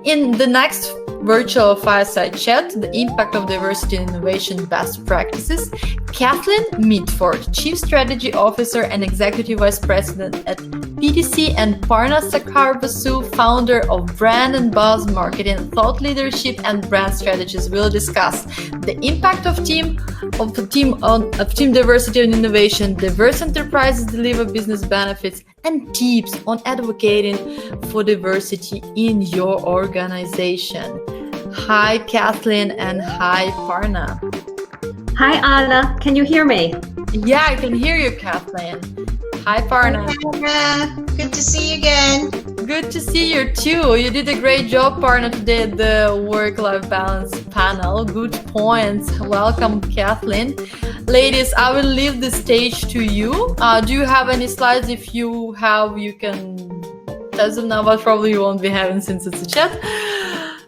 in the next virtual fireside chat, the impact of diversity and innovation best practices, Kathleen Mitford, Chief Strategy Officer and Executive Vice President at PTC, and Parna Sarkar-Basu, founder of Brand and Buzz Marketing, Thought Leadership and Brand Strategies, will discuss the impact of team diversity and innovation, diverse enterprises deliver business benefits, and tips on advocating for diversity in your organization. Hi, Kathleen, and hi, Parna. Hi, Anna. Can you hear me? Yeah, I can hear you, Kathleen. Hi, Parna. Hi, Anna. Good to see you again. Good to see you too. You did a great job, Parna, today at the work-life balance panel. Good points. Welcome, Kathleen. Ladies, I will leave the stage to you. Do you have any slides? If you have, you can test them now, but probably you won't be having since it's a chat.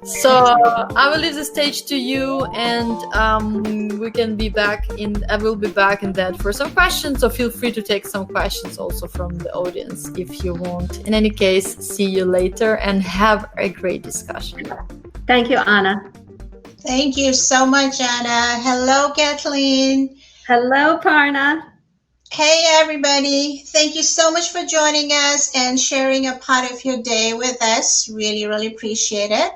So I will leave the stage to you, and we can be back in. I will be back in that for some questions. So feel free to take some questions also from the audience if you want. In any case, see you later and have a great discussion. Thank you, Anna. Thank you so much, Anna. Hello, Kathleen. Hello, Parna. Hey, everybody. Thank you so much for joining us and sharing a part of your day with us. Really, really appreciate it.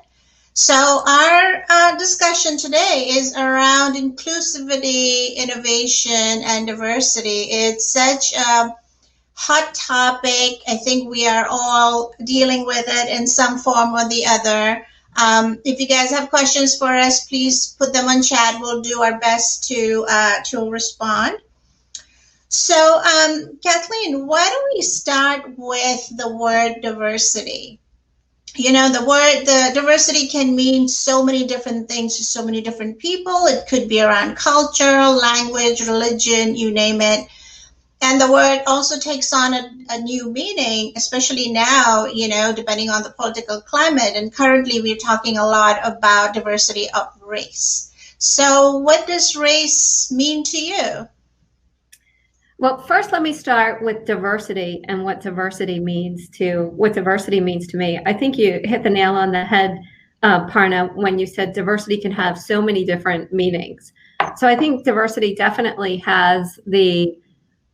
So our discussion today is around inclusivity, innovation, and diversity. It's such a hot topic. I think we are all dealing with it in some form or the other. If you guys have questions for us, please put them on chat. We'll do our best to respond. So, Kathleen, why don't we start with the word diversity? You know, the diversity can mean so many different things to so many different people. It could be around culture, language, religion, you name it. And the word also takes on a new meaning, especially now, you know, depending on the political climate. And currently we're talking a lot about diversity of race. So what does race mean to you? Well, first, let me start with diversity and what diversity means to me. I think you hit the nail on the head, Parna, when you said diversity can have so many different meanings. So I think diversity definitely has the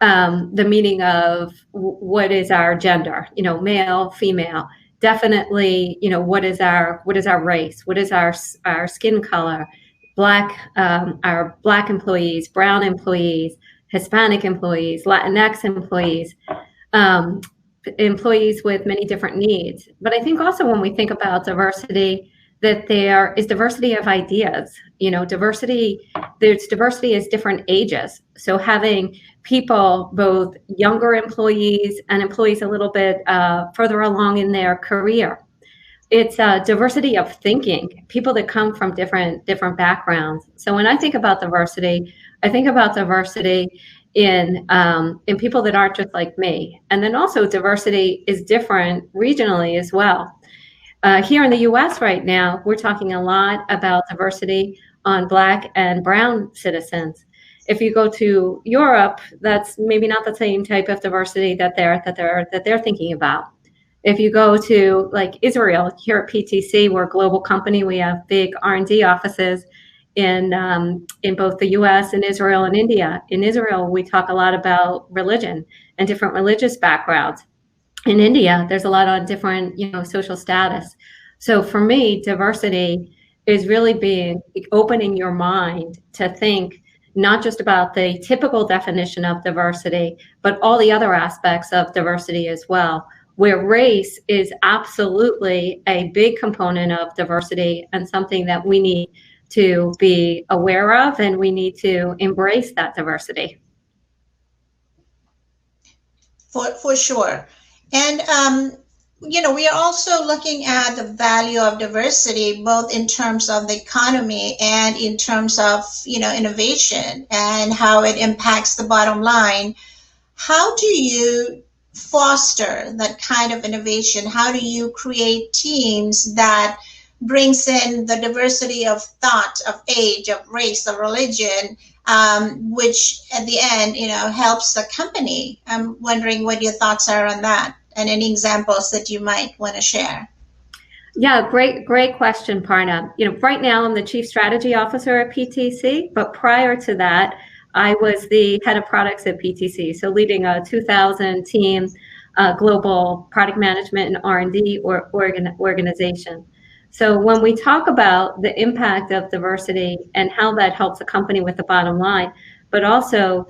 meaning of what is our gender, you know, male, female. Definitely, you know, what is our race? What is our skin color? Our Black employees, brown employees, Hispanic employees, Latinx employees, employees with many different needs. But I think also when we think about diversity, that there is diversity of ideas. You know, there's diversity as different ages. So having people, both younger employees and employees a little bit further along in their career. It's a diversity of thinking, people that come from different backgrounds. So when I think about diversity, I think about diversity in people that aren't just like me. And then also diversity is different regionally as well. Here in the US right now, we're talking a lot about diversity on Black and brown citizens. If you go to Europe, that's maybe not the same type of diversity that they're thinking about. If you go to like Israel, here at PTC, we're a global company. We have big R&D offices in both the U.S. and Israel and India. In Israel, we talk a lot about religion and different religious backgrounds. In India, there's a lot on different, you know, social status. So for me, diversity is really opening your mind to think not just about the typical definition of diversity, but all the other aspects of diversity as well, where race is absolutely a big component of diversity and something that we need to be aware of, and we need to embrace that diversity. For sure. And, you know, we are also looking at the value of diversity, both in terms of the economy and in terms of, you know, innovation and how it impacts the bottom line. How do you foster that kind of innovation? How do you create teams that brings in the diversity of thought, of age, of race, of religion, which at the end, you know, helps the company? I'm wondering what your thoughts are on that and any examples that you might want to share. Yeah, great question, Parna. Right now I'm the Chief Strategy Officer at PTC, but prior to that, I was the head of products at PTC, so leading a 2,000 team global product management and R&D organization. So when we talk about the impact of diversity and how that helps a company with the bottom line, but also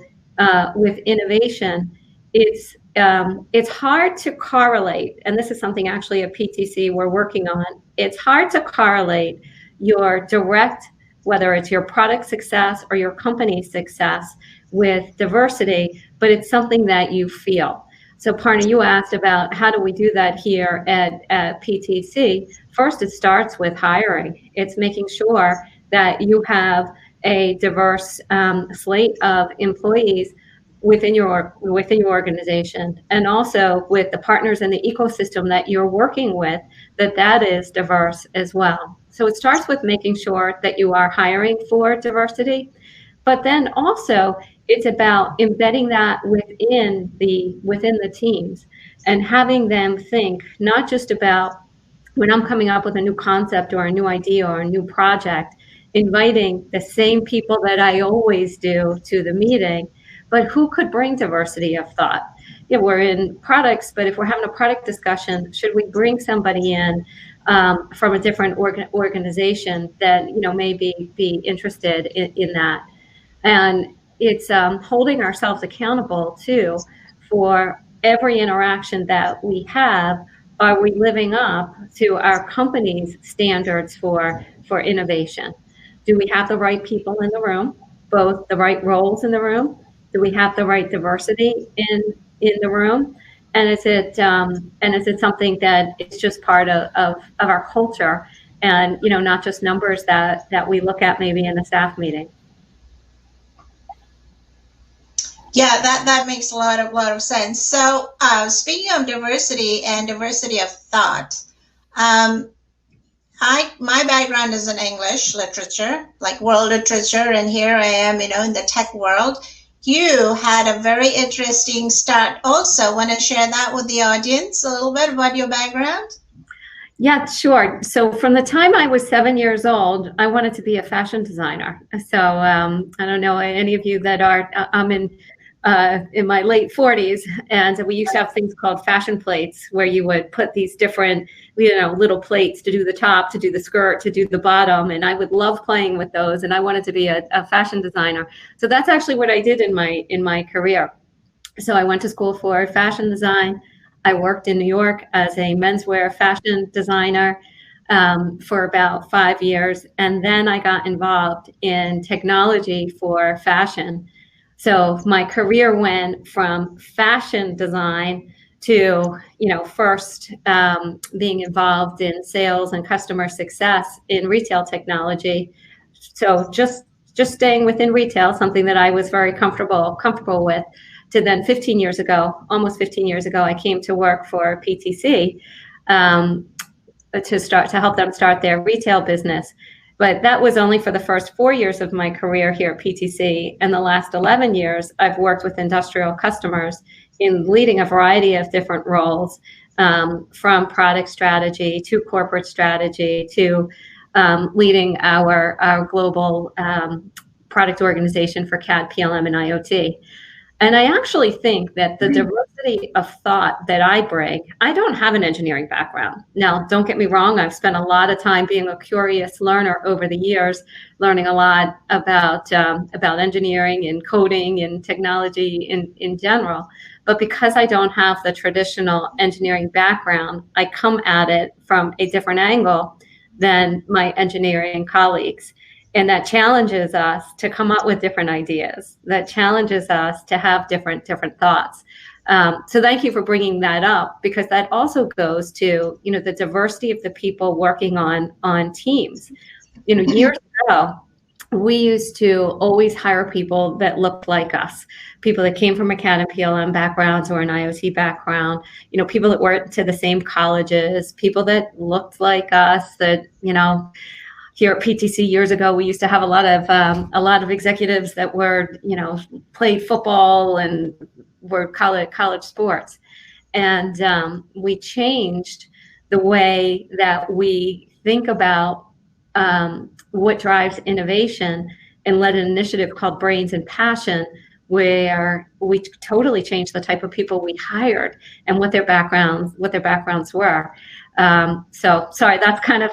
with innovation, it's hard to correlate, and this is something actually at PTC we're working on. It's hard to correlate your direct, whether it's your product success or your company's success, with diversity, but it's something that you feel. So Parna, you asked about how do we do that here at PTC. First, it starts with hiring. It's making sure that you have a diverse slate of employees within your organization, and also with the partners in the ecosystem that you're working with, that is diverse as well. So it starts with making sure that you are hiring for diversity, but then also it's about embedding that within the teams and having them think not just about when I'm coming up with a new concept or a new idea or a new project, inviting the same people that I always do to the meeting, but who could bring diversity of thought? We're in products, but if we're having a product discussion, should we bring somebody in from a different organization that may be interested in that? And it's holding ourselves accountable too for every interaction that we have. Are we living up to our company's standards for innovation? Do we have the right people in the room, both the right roles in the room? Do we have the right diversity in the room? And is it something that it's just part of our culture, and not just numbers that we look at maybe in a staff meeting? Yeah, that makes a lot of sense. So speaking of diversity and diversity of thought, my background is in English literature, like world literature, and here I am, in the tech world. You had a very interesting start also. Want to share that with the audience a little bit about your background? Yeah, sure. So from the time I was 7 years old, I wanted to be a fashion designer. So I don't know any of you that are, I'm in my late 40s, and we used to have things called fashion plates, where you would put these different, little plates to do the top, to do the skirt, to do the bottom, and I would love playing with those, and I wanted to be a fashion designer. So that's actually what I did in my career. So I went to school for fashion design. I worked in New York as a menswear fashion designer for about 5 years, and then I got involved in technology for fashion. So my career went from fashion design to, first being involved in sales and customer success in retail technology. So just staying within retail, something that I was very comfortable with, to then almost 15 years ago, I came to work for PTC to help them start their retail business. But that was only for the first 4 years of my career here at PTC. And the last 11 years, I've worked with industrial customers in leading a variety of different roles, from product strategy to corporate strategy to leading our global product organization for CAD, PLM, and IoT. And I actually think that the diversity of thought that I bring, I don't have an engineering background. Now, don't get me wrong, I've spent a lot of time being a curious learner over the years, learning a lot about engineering and coding and technology in general. But because I don't have the traditional engineering background, I come at it from a different angle than my engineering colleagues. And that challenges us to come up with different ideas. That challenges us to have different thoughts. So thank you for bringing that up, because that also goes to the diversity of the people working on teams. Years ago, we used to always hire people that looked like us, people that came from a CAD and PLM backgrounds or an IoT background, people that went to the same colleges, people that looked like us, that here at PTC years ago, we used to have a lot of executives that were, played football and were college sports. And we changed the way that we think about what drives innovation, and led an initiative called Brains and Passion, where we totally changed the type of people we hired and what their backgrounds were. So sorry, that's kind of,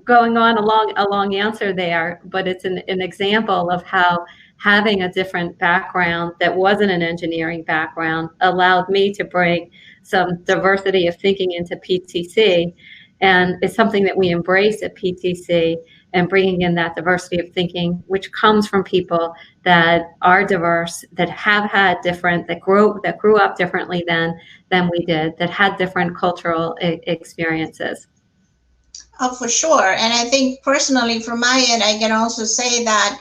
going on a long answer there, but it's an example of how having a different background that wasn't an engineering background allowed me to bring some diversity of thinking into PTC. And it's something that we embrace at PTC, and bringing in that diversity of thinking, which comes from people that are diverse, that have had different, that grew up differently than we did, that had different cultural experiences. Oh, for sure. And I think personally, from my end, I can also say that,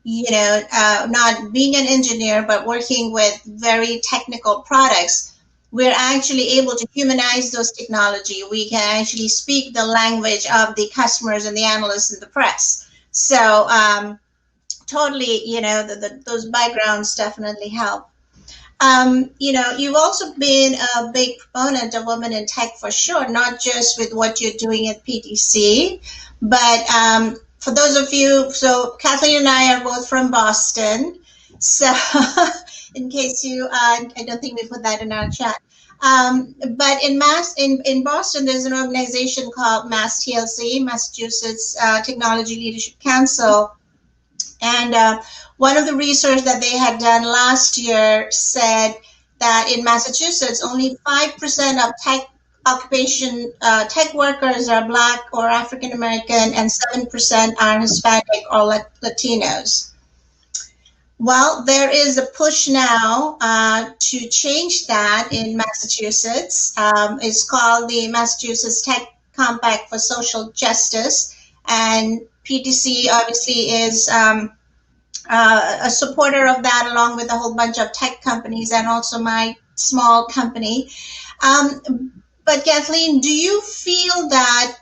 not being an engineer, but working with very technical products, we're actually able to humanize those technology. We can actually speak the language of the customers and the analysts and the press. So totally, those backgrounds definitely help. You've also been a big proponent of women in tech for sure, not just with what you're doing at PTC, but for those of you, so Kathleen and I are both from Boston. So in case I don't think we put that in our chat. But in Boston, there's an organization called MassTLC, Massachusetts Technology Leadership Council. And one of the research that they had done last year said that in Massachusetts, only 5% of tech workers are Black or African American, and 7% are Hispanic or Latinos. Well, there is a push now to change that in Massachusetts. It's called the Massachusetts Tech Compact for Social Justice, and PTC obviously is a supporter of that, along with a whole bunch of tech companies and also my small company. But Kathleen, do you feel that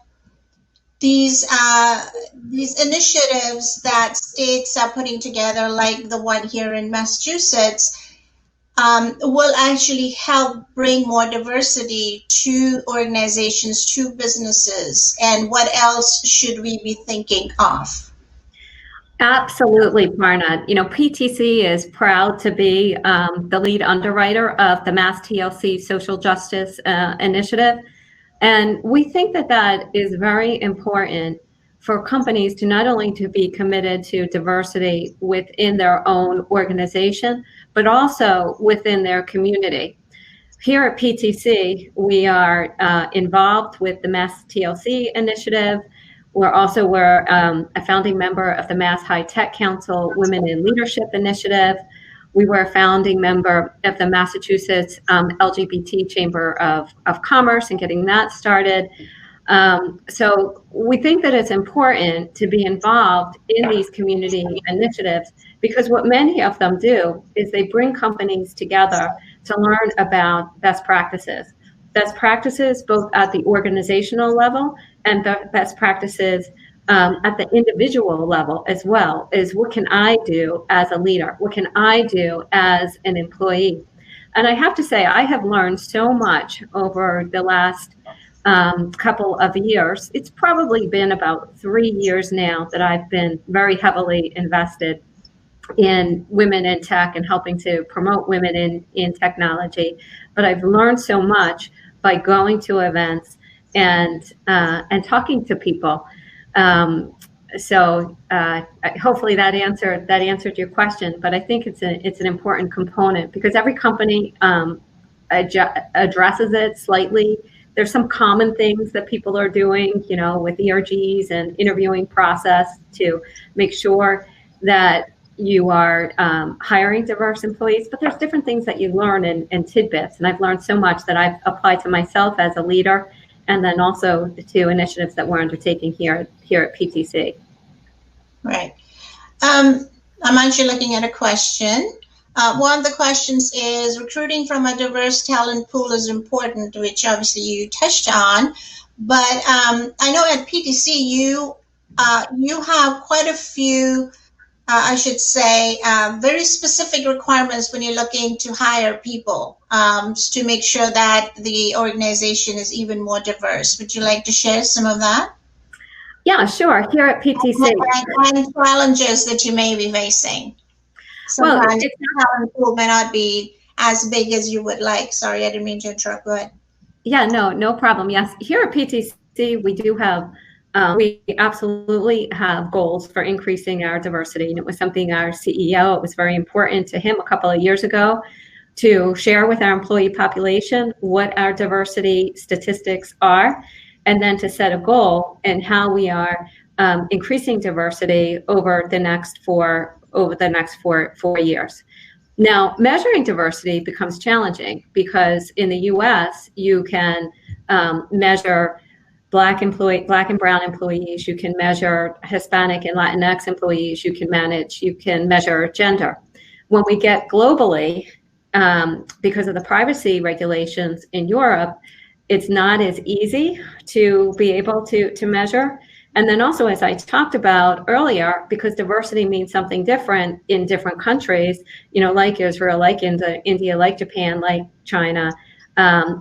these initiatives that states are putting together, like the one here in Massachusetts, will actually help bring more diversity to organizations, to businesses? And what else should we be thinking of? Absolutely, Parna. PTC is proud to be the lead underwriter of the MassTLC Social Justice Initiative. And we think that is very important for companies to not only to be committed to diversity within their own organization, but also within their community. Here at PTC, we are involved with the MassTLC initiative. We're a founding member of the Mass High Tech Council Women in Leadership Initiative. We were a founding member of the Massachusetts LGBT Chamber of Commerce and getting that started. So we think that it's important to be involved in these community initiatives, because what many of them do is they bring companies together to learn about best practices both at the organizational level and best practices at the individual level as well. Is what can I do as a leader? What can I do as an employee? And I have to say, I have learned so much over the last couple of years. It's probably been about 3 years now that I've been very heavily invested in women in tech and helping to promote women in technology. But I've learned so much by going to events and talking to people. So hopefully that answered your question. But I think it's an important component, because every company addresses it slightly. There's some common things that people are doing, with ERGs and interviewing process to make sure that you are hiring diverse employees, but there's different things that you learn in tidbits. And I've learned so much that I've applied to myself as a leader, and then also to initiatives that we're undertaking here at PTC. Right. I'm actually looking at a question. One of the questions is, recruiting from a diverse talent pool is important, which obviously you touched on. But I know at PTC you have quite a few I should say, very specific requirements when you're looking to hire people to make sure that the organization is even more diverse. Would you like to share some of that? Yeah, sure. Here at PTC. And challenges that you may be facing. Sometimes the talent pool may not be as big as you would like. Sorry, I didn't mean to interrupt. Go ahead. Yeah, no problem. Yes, here at PTC, we do have, we absolutely have goals for increasing our diversity. And it was something our CEO, it was very important to him a couple of years ago to share with our employee population what our diversity statistics are, and then to set a goal and how we are increasing diversity over the next four years. Now, measuring diversity becomes challenging because in the U.S. you can measure Black and brown employees, you can measure Hispanic and Latinx employees, you can measure gender. When we get globally, because of the privacy regulations in Europe, it's not as easy to be able to measure. And then also, as I talked about earlier, because diversity means something different in different countries, you know, like Israel, like India, like Japan, like China,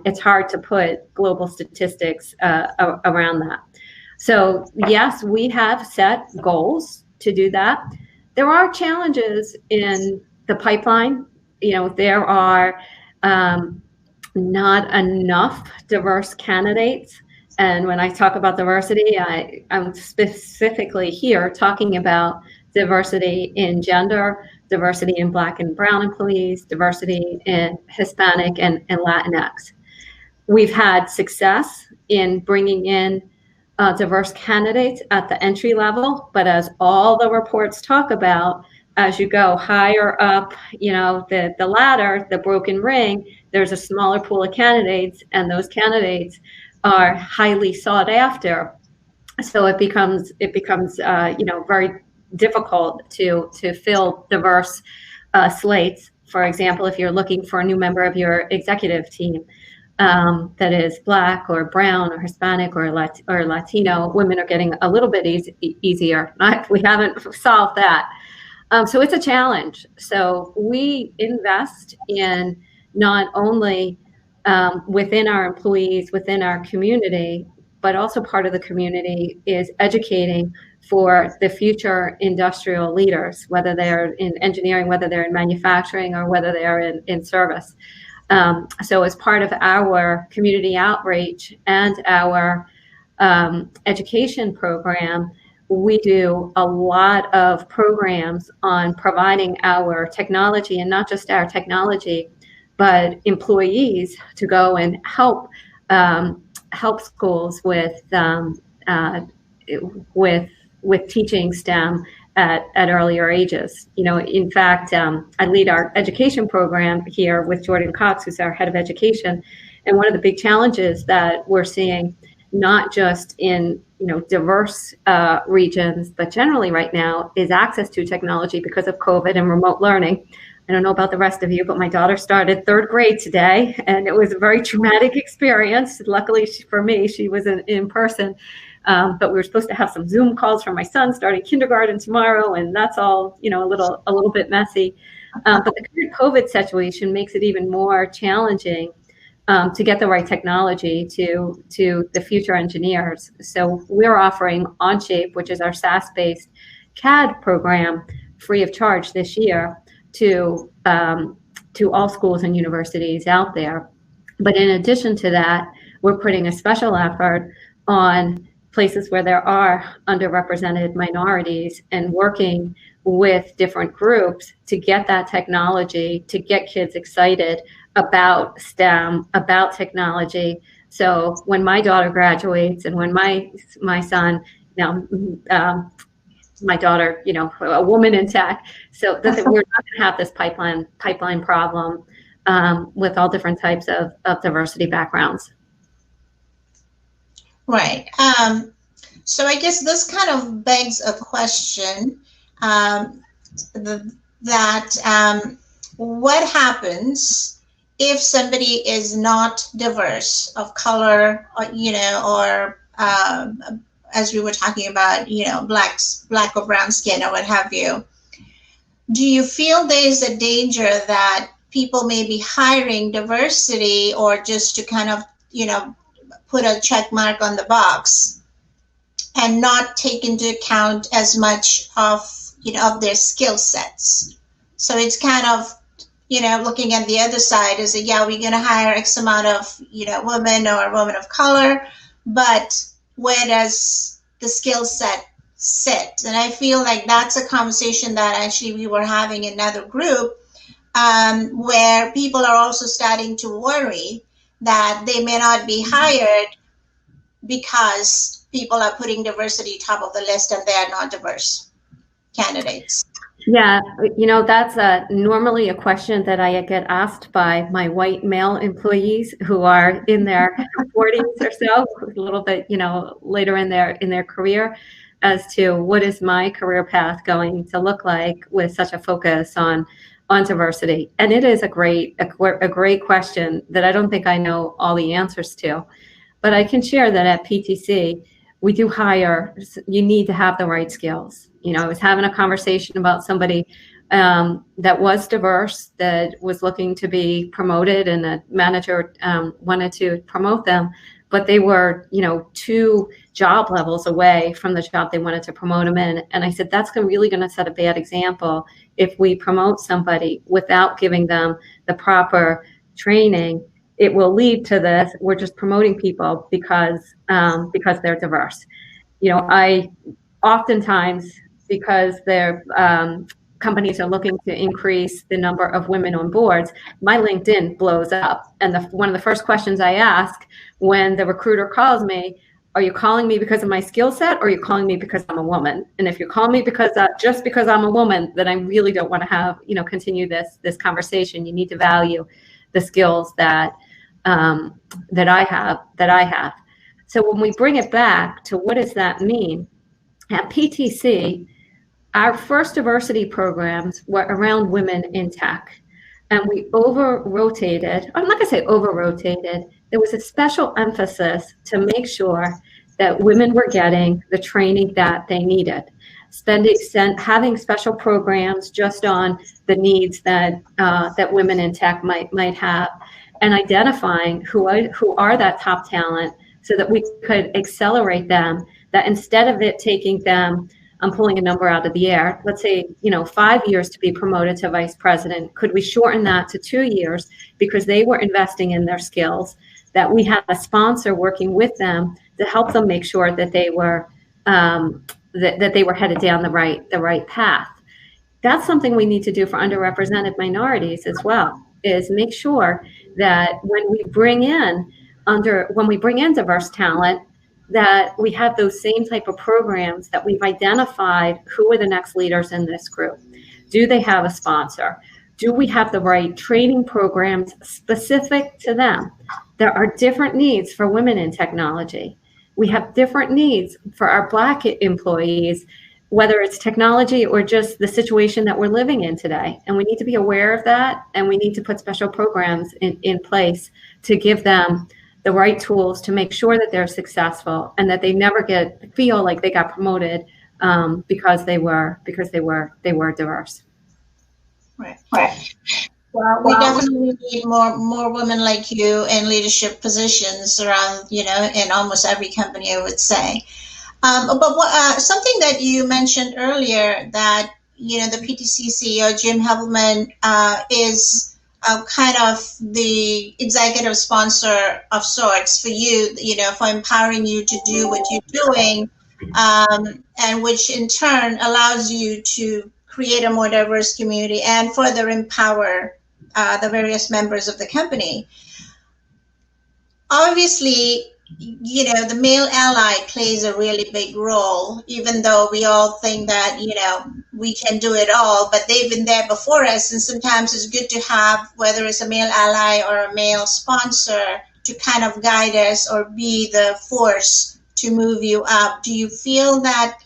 it's hard to put global statistics around that. So yes, we have set goals to do that. There are challenges in the pipeline. You know, there are not enough diverse candidates. And when I talk about diversity, I'm specifically here talking about diversity in gender, diversity in Black and brown employees, diversity in Hispanic and Latinx. We've had success in bringing in diverse candidates at the entry level, but as all the reports talk about, as you go higher up, you know, the ladder, the broken ring, there's a smaller pool of candidates, and those candidates are highly sought after. So it becomes you know, very difficult to fill diverse slates. For example, if you're looking for a new member of your executive team that is Black or brown or Hispanic or Latino, women are getting a little bit easier. We haven't solved that. So it's a challenge. So we invest in not only within our employees, within our community, but also part of the community is educating for the future industrial leaders, whether they're in engineering, whether they're in manufacturing, or whether they are in service. So as part of our community outreach and our education program, we do a lot of programs on providing our technology, and not just our technology, but employees to go and help schools with teaching STEM at earlier ages. You know, in fact, I lead our education program here with Jordan Cox, who's our head of education, and one of the big challenges that we're seeing, not just in, you know, diverse regions, but generally right now, is access to technology because of COVID and remote learning. I don't know about the rest of you, but my daughter started third grade today, and it was a very traumatic experience. Luckily for me, she was in person, but we were supposed to have some Zoom calls for my son starting kindergarten tomorrow, and that's all, you know, a little bit messy. But the current COVID situation makes it even more challenging to get the right technology to the future engineers. So we're offering Onshape, which is our SaaS-based CAD program, free of charge this year to all schools and universities out there. But in addition to that, we're putting a special effort on places where there are underrepresented minorities and working with different groups to get that technology, to get kids excited about STEM, about technology. So when my daughter graduates, and when my son, my daughter, you know, a woman in tech, so that we're not going to have this pipeline problem with all different types of diversity backgrounds. Right. So I guess this kind of begs a question what happens if somebody is not diverse, of color, or, you know, or as we were talking about, you know, black or brown skin or what have you. do you feel there is a danger that people may be hiring diversity or just to kind of, put a check mark on the box and not take into account as much of, of their skill sets? So it's kind of, looking at the other side is that, yeah, we're going to hire X amount of, women or women of color, but where does the skill set sit? And I feel like that's a conversation that actually we were having in another group, where people are also starting to worry that they may not be hired because people are putting diversity top of the list and they are not diverse candidates. Yeah, that's normally a question that I get asked by my white male employees who are in their 40s or so, a little bit, later in their career, as to what is my career path going to look like with such a focus on diversity. And it is a great question that I don't think I know all the answers to, but I can share that at PTC, we do hire. You need to have the right skills. I was having a conversation about somebody that was diverse, that was looking to be promoted, and a manager wanted to promote them, but they were, 2 job levels away from the job they wanted to promote them in. And I said, that's really going to set a bad example if we promote somebody without giving them the proper training. It will lead to this. We're just promoting people because they're diverse. I oftentimes, because their companies are looking to increase the number of women on boards, my LinkedIn blows up. And one of the first questions I ask when the recruiter calls me, are you calling me because of my skill set, or are you calling me because I'm a woman? And if you're calling me just because I'm a woman, then I really don't want to have, continue this conversation. You need to value the skills that I have. So when we bring it back to what does that mean? At PTC, our first diversity programs were around women in tech. And we over-rotated, I'm not going to say over-rotated, there was a special emphasis to make sure that women were getting the training that they needed. Having special programs just on the needs that women in tech might have, and identifying who are that top talent so that we could accelerate them, that instead of it taking them, I'm pulling a number out of the air, let's say, 5 years to be promoted to vice president, could we shorten that to 2 years because they were investing in their skills, that we had a sponsor working with them to help them make sure that they were that they were headed down the right path. That's something we need to do for underrepresented minorities as well, is make sure that when we bring in diverse talent, that we have those same type of programs, that we've identified who are the next leaders in this group. Do they have a sponsor? Do we have the right training programs specific to them? There are different needs for women in technology. We have different needs for our Black employees, whether it's technology or just the situation that we're living in today. And we need to be aware of that, and we need to put special programs in place to give them the right tools to make sure that they're successful and that they never feel like they got promoted because they were diverse. Right. Well, we definitely need more women like you in leadership positions around, in almost every company, I would say. But something that you mentioned earlier, that, the PTC CEO, Jim Hebelman, is kind of the executive sponsor of sorts for you, for empowering you to do what you're doing, and which in turn allows you to create a more diverse community and further empower the various members of the company. Obviously, the male ally plays a really big role, even though we all think that, we can do it all, but they've been there before us. And sometimes it's good to have, whether it's a male ally or a male sponsor, to kind of guide us or be the force to move you up. Do you feel that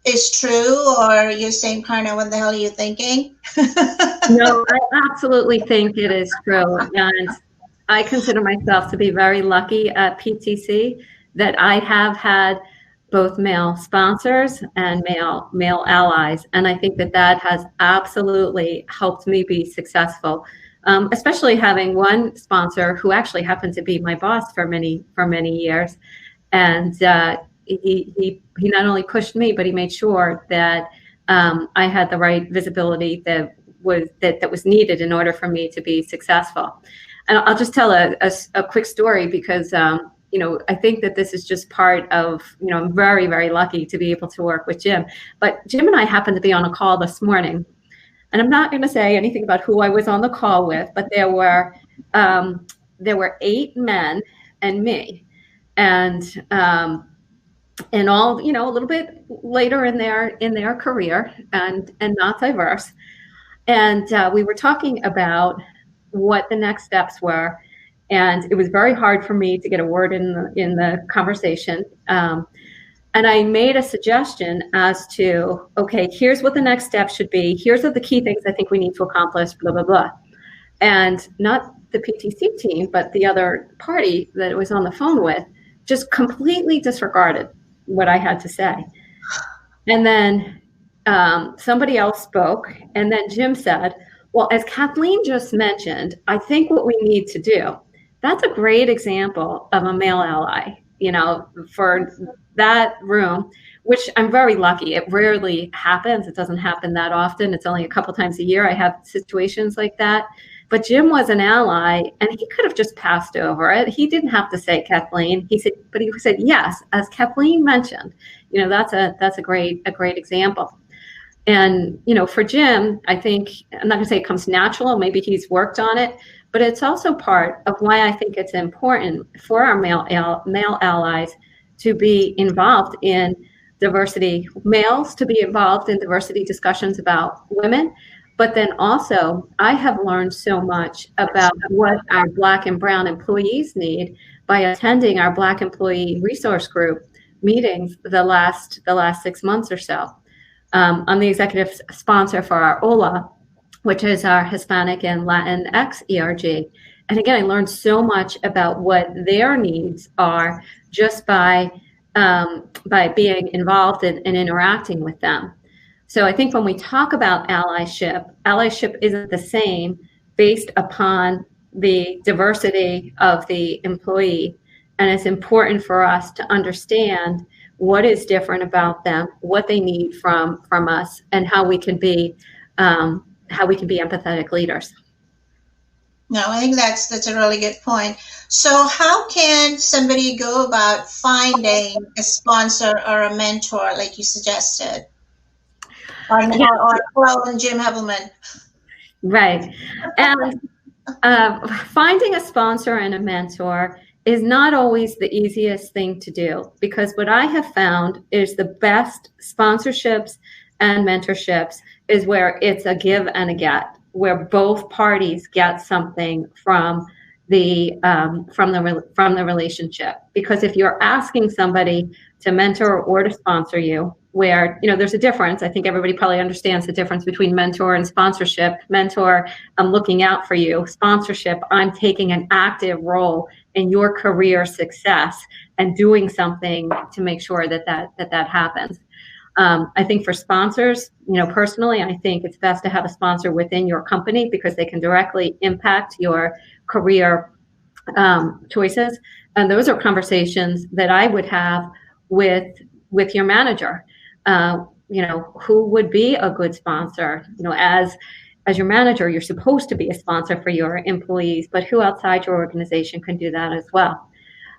is true, or you're saying, Parna, what the hell are you thinking? No, I absolutely think it is true. And I consider myself to be very lucky at PTC that I have had both male sponsors and male allies. And I think that has absolutely helped me be successful, especially having one sponsor who actually happened to be my boss for many years. And he not only pushed me, but he made sure that I had the right visibility that was needed in order for me to be successful. And I'll just tell a quick story because I think that this is just part of, I'm very, very lucky to be able to work with Jim. But Jim and I happened to be on a call this morning, and I'm not going to say anything about who I was on the call with, but there were 8 men and me, and all, a little bit later in their career and not diverse. And we were talking about what the next steps were. And it was very hard for me to get a word in the conversation. And I made a suggestion as to, okay, here's what the next step should be. Here's what the key things I think we need to accomplish, blah, blah, blah. And not the PTC team, but the other party that it was on the phone with just completely disregarded what I had to say. And then somebody else spoke. And then Jim said, well, as Kathleen just mentioned, I think what we need to do, that's a great example of a male ally, for that room, which I'm very lucky. It rarely happens. It doesn't happen that often. It's only a couple times a year I have situations like that. But Jim was an ally, and he could have just passed over it. He didn't have to say Kathleen. He said, yes, as Kathleen mentioned. That's a great example. And, for Jim, I think, I'm not going to say it comes natural, maybe he's worked on it, but it's also part of why I think it's important for our male allies to be involved in diversity, males to be involved in diversity discussions about women. But then also, I have learned so much about what our Black and Brown employees need by attending our Black Employee Resource Group meetings the last 6 months or so. I'm the executive sponsor for our OLA, which is our Hispanic and Latinx ERG. And again, I learned so much about what their needs are just by being involved and interacting with them. So I think when we talk about allyship isn't the same based upon the diversity of the employee. And it's important for us to understand what is different about them, what they need from us, and how we can be empathetic leaders. No, I think that's a really good point. So how can somebody go about finding a sponsor or a mentor like you suggested? Or Jim Hebelman. Right. And finding a sponsor and a mentor is not always the easiest thing to do, because what I have found is the best sponsorships and mentorships is where it's a give and a get, where both parties get something from the relationship. Because if you're asking somebody to mentor or to sponsor you, where there's a difference. I think everybody probably understands the difference between mentor and sponsorship. Mentor, I'm looking out for you. Sponsorship, I'm taking an active role in your career success and doing something to make sure that happens. I think for sponsors, personally, I think it's best to have a sponsor within your company because they can directly impact your career choices. And those are conversations that I would have with your manager. Who would be a good sponsor? As your manager, you're supposed to be a sponsor for your employees, but who outside your organization can do that as well?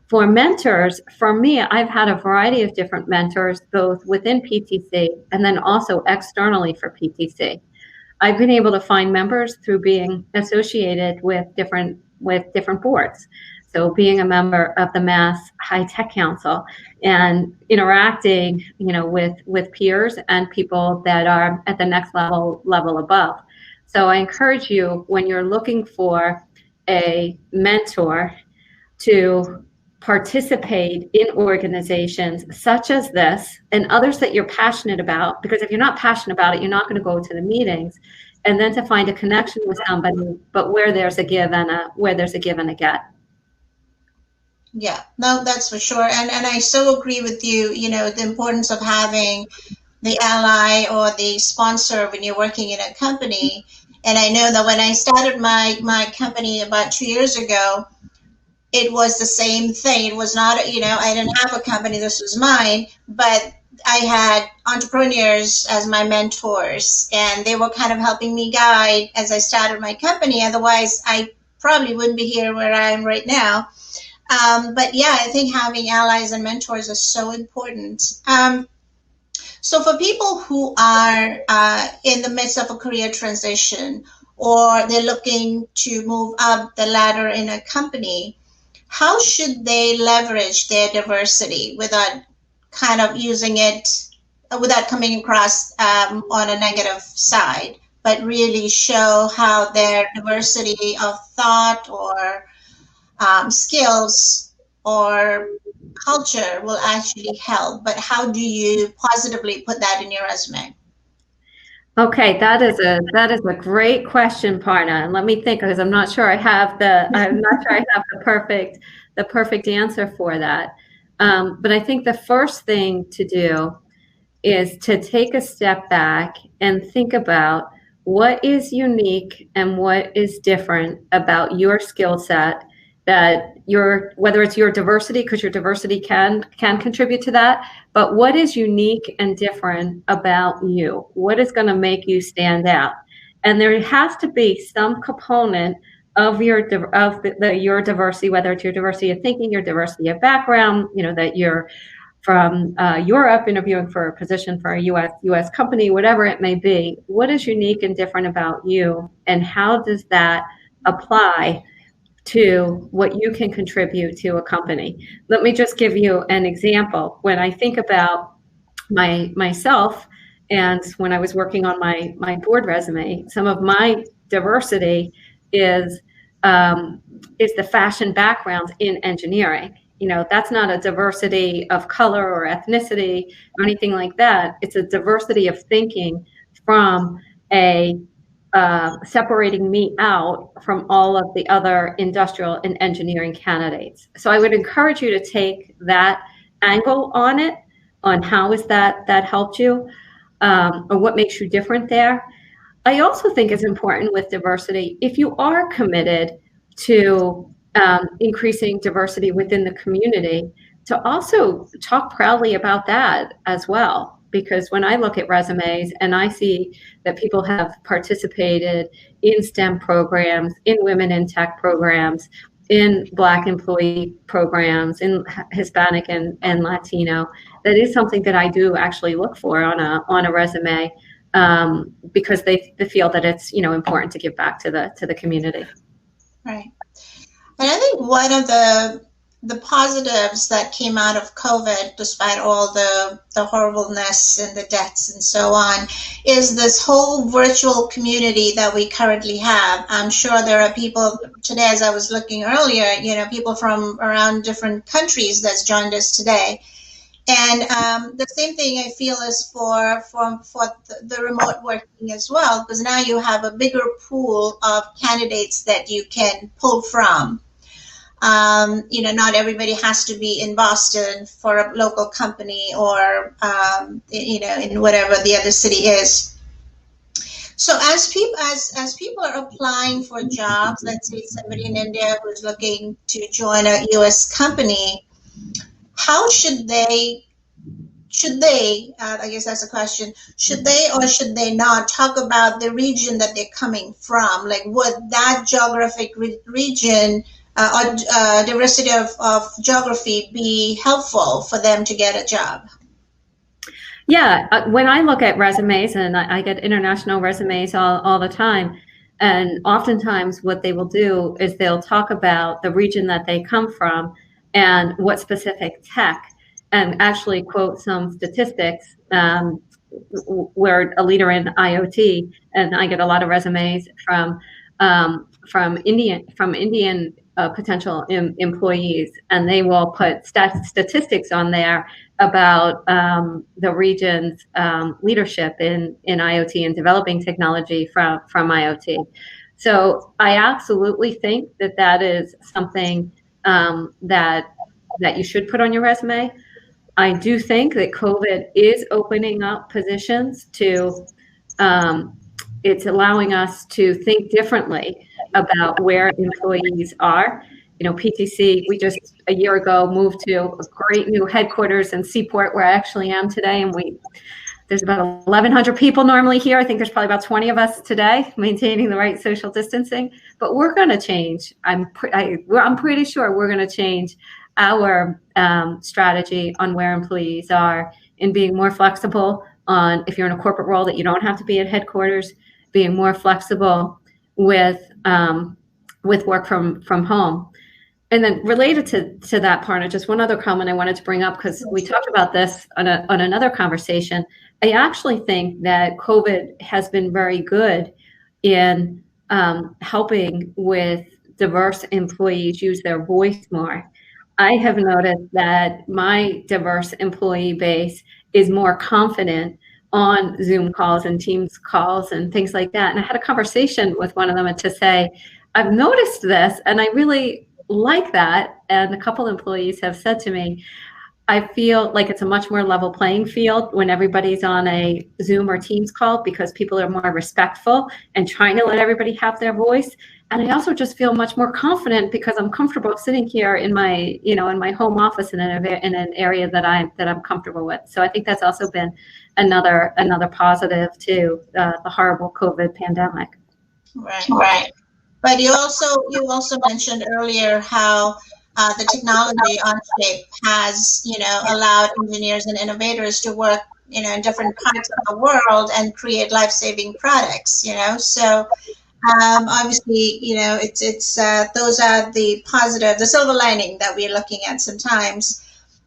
For mentors, for me, I've had a variety of different mentors, both within PTC and then also externally for PTC. I've been able to find members through being associated with different boards. So being a member of the Mass High Tech Council and interacting, with peers and people that are at the next level above. So I encourage you, when you're looking for a mentor, to participate in organizations such as this and others that you're passionate about, because if you're not passionate about it, you're not going to go to the meetings. And then to find a connection with somebody, but where there's a give and a get. Yeah, no, that's for sure. And I so agree with you, the importance of having the ally or the sponsor when you're working in a company. And I know that when I started my company about 2 years ago, it was the same thing. It was not, I didn't have a company, this was mine, but I had entrepreneurs as my mentors, and they were kind of helping me guide as I started my company. Otherwise, I probably wouldn't be here where I am right now. But yeah, I think having allies and mentors is so important. So for people who are in the midst of a career transition, or they're looking to move up the ladder in a company, how should they leverage their diversity without kind of using it, without coming across on a negative side, but really show how their diversity of thought or skills or culture will actually help? But how do you positively put that in your resume? Okay, that is a great question, Parna. And let me think, because I'm not sure I have the perfect answer for that. But I think the first thing to do is to take a step back and think about what is unique and what is different about your skill set, that whether it's your diversity, because your diversity can contribute to that, but what is unique and different about you? What is going to make you stand out? And there has to be some component of your diversity, whether it's your diversity of thinking, your diversity of background, that you're from Europe interviewing for a position for a US company, whatever it may be. What is unique and different about you, and how does that apply to what you can contribute to a company? Let me just give you an example. When I think about myself, and when I was working on my board resume, some of my diversity is the fashion background in engineering. That's not a diversity of color or ethnicity or anything like that. It's a diversity of thinking from separating me out from all of the other industrial and engineering candidates. So I would encourage you to take that angle on it, on how is that helped you, or what makes you different there. I also think it's important with diversity, if you are committed to increasing diversity within the community, to also talk proudly about that as well. Because when I look at resumes and I see that people have participated in STEM programs, in women in tech programs, in Black employee programs, in Hispanic and Latino, that is something that I do actually look for on a resume, because they feel that it's important to give back to the community. Right. And I think one of the positives that came out of COVID, despite all the horribleness and the deaths and so on, is this whole virtual community that we currently have. I'm sure there are people today, as I was looking earlier, people from around different countries that's joined us today. And the same thing I feel is for the remote working as well, because now you have a bigger pool of candidates that you can pull from. Not everybody has to be in Boston for a local company, or in whatever the other city is. So as people are applying for jobs, let's say somebody in India who's looking to join a U.S. company, how should they, I guess that's a question, should they or should they not talk about the region that they're coming from? Like, would that geographic region or diversity of geography be helpful for them to get a job? Yeah, when I look at resumes, and I get international resumes all the time, and oftentimes what they will do is they'll talk about the region that they come from and what specific tech, and actually quote some statistics. We're a leader in IoT, and I get a lot of resumes from Indian potential employees, and they will put statistics on there about the region's leadership in IoT and developing technology from IoT. So I absolutely think that is something that that you should put on your resume. I do think that COVID is opening up positions to, it's allowing us to think differently about where employees are. PTC, we just a year ago moved to a great new headquarters in Seaport, where I actually am today, and there's about 1,100 people normally here. I think there's probably about 20 of us today, maintaining the right social distancing. But we're going to change. I'm pretty sure we're going to change our strategy on where employees are, in being more flexible on, if you're in a corporate role, that you don't have to be at headquarters, being more flexible with work from home. And then related to that, Parna, just one other comment I wanted to bring up, because we talked about this on another conversation. I actually think that COVID has been very good in helping with diverse employees use their voice more. I have noticed that my diverse employee base is more confident on Zoom calls and Teams calls and things like that. And I had a conversation with one of them to say, I've noticed this and I really like that. And a couple employees have said to me, I feel like it's a much more level playing field when everybody's on a Zoom or Teams call, because people are more respectful and trying to let everybody have their voice. And I also just feel much more confident because I'm comfortable sitting here in my, in my home office in an area that I'm comfortable with. So I think that's also been another positive to the horrible COVID pandemic. Right. But you also mentioned earlier how the technology on Shape has, allowed engineers and innovators to work, in different parts of the world and create life-saving products. So obviously, it's those are the positive, the silver lining that we're looking at sometimes.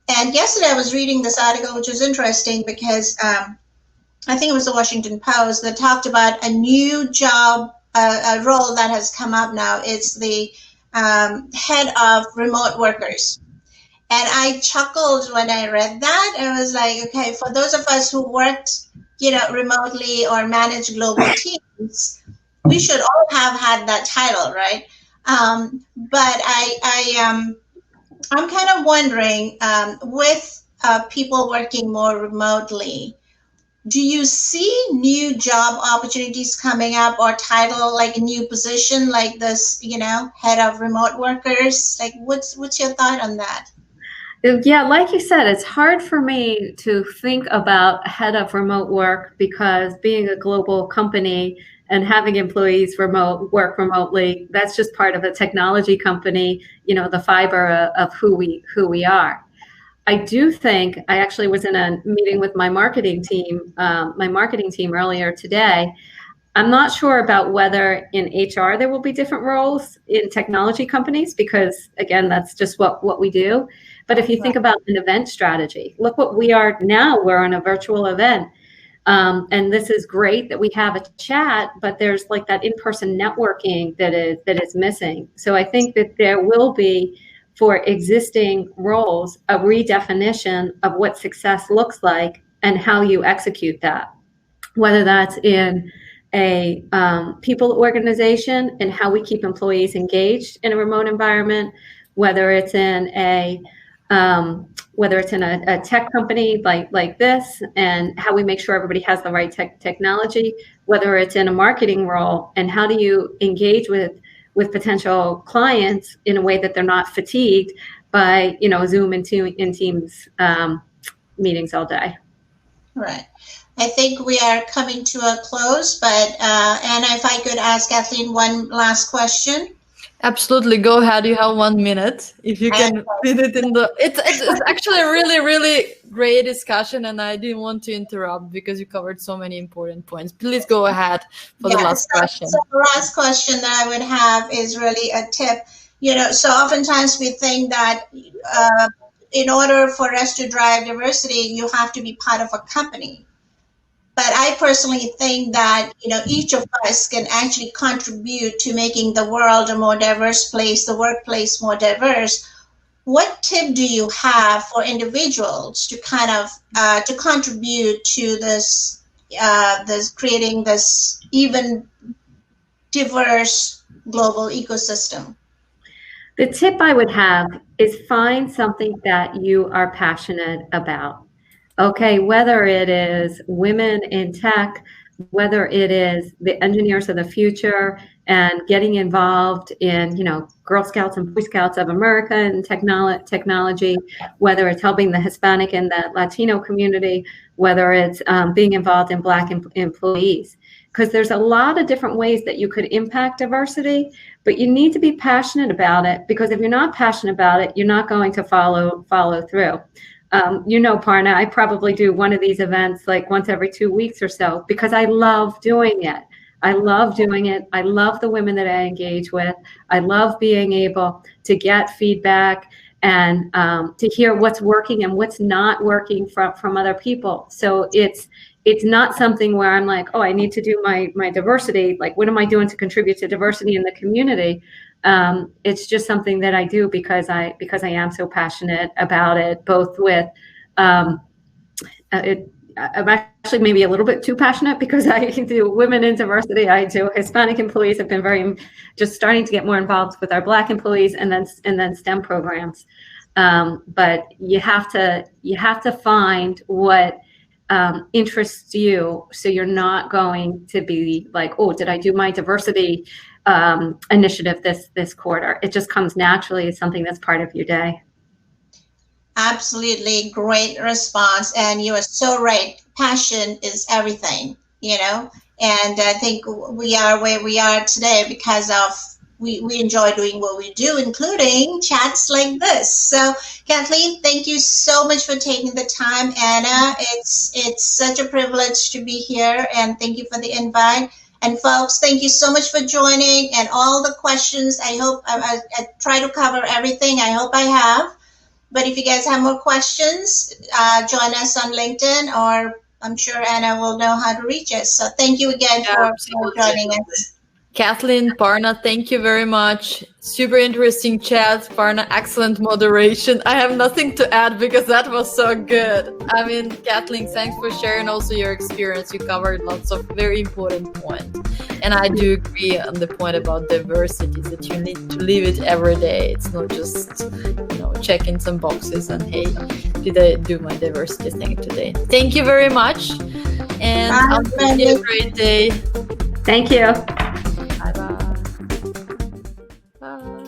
And yesterday I was reading this article, which was interesting because I think it was the Washington Post that talked about a new job, a role that has come up now. It's the head of remote workers. And I chuckled when I read that. I was like, okay, for those of us who worked, remotely or managed global teams, we should all have had that title, right? But I'm kind of wondering, with people working more remotely, do you see new job opportunities coming up, or title, like a new position like this, head of remote workers? Like, what's your thought on that? Yeah, like you said, it's hard for me to think about head of remote work, because being a global company and having employees work remotely, that's just part of a technology company, the fiber of who we are. I do think, I actually was in a meeting with my marketing team earlier today. I'm not sure about whether in HR there will be different roles in technology companies, because again, that's just what we do. But if you think about an event strategy, look what we are now. We're on a virtual event. And this is great that we have a chat, but there's like that in-person networking that is missing. So I think that there will be, for existing roles, a redefinition of what success looks like and how you execute that, whether that's in a people organization and how we keep employees engaged in a remote environment, whether it's in a tech company like this, and how we make sure everybody has the right technology, whether it's in a marketing role, and how do you engage with potential clients in a way that they're not fatigued by, Zoom and Teams meetings all day. Right. I think we are coming to a close, but Anna, if I could ask Kathleen one last question. Absolutely, go ahead. You have 1 minute. If you can fit it in the. It's actually a really, really great discussion, and I didn't want to interrupt because you covered so many important points. Please go ahead for the last question. So the last question that I would have is really a tip. So oftentimes we think that in order for us to drive diversity, you have to be part of a company. But I personally think that, each of us can actually contribute to making the world a more diverse place, the workplace more diverse. What tip do you have for individuals to kind of to contribute to this creating this even diverse global ecosystem? The tip I would have is find something that you are passionate about. Okay, whether it is women in tech, whether it is the engineers of the future and getting involved in, Girl Scouts and Boy Scouts of America and technology, whether it's helping the Hispanic and the Latino community, whether it's being involved in Black employees. Because there's a lot of different ways that you could impact diversity, but you need to be passionate about it, because if you're not passionate about it, you're not going to follow through. Parna, I probably do one of these events like once every 2 weeks or so, because I love doing it. I love doing it. I love the women that I engage with. I love being able to get feedback and to hear what's working and what's not working from other people. So it's not something where I'm like, oh, I need to do my diversity. Like, what am I doing to contribute to diversity in the community? It's just something that I do because I am so passionate about it, both with I'm actually maybe a little bit too passionate because I do women in diversity. I do Hispanic employees. I've been just starting to get more involved with our Black employees and then STEM programs. But you have to find what interests you, so you're not going to be like, oh, did I do my diversity initiative this quarter? It just comes naturally as something that's part of your day. Absolutely great response. And you are so right. Passion is everything, and I think we are where we are today because of we enjoy doing what we do, including chats like this. So Kathleen, thank you so much for taking the time. Anna, it's such a privilege to be here, and thank you for the invite. And folks, thank you so much for joining and all the questions. I hope I try to cover everything. I hope I have. But if you guys have more questions, join us on LinkedIn, or I'm sure Anna will know how to reach us. So thank you again for joining us. Kathleen, Parna, thank you very much. Super interesting chat. Parna, excellent moderation. I have nothing to add because that was so good. I mean, Kathleen, thanks for sharing also your experience. You covered lots of very important points. And I do agree on the point about diversity, that you need to live it every day. It's not just, checking some boxes and, hey, did I do my diversity thing today? Thank you very much. And I'll wish you a great day. Thank you. Bye-bye. Bye.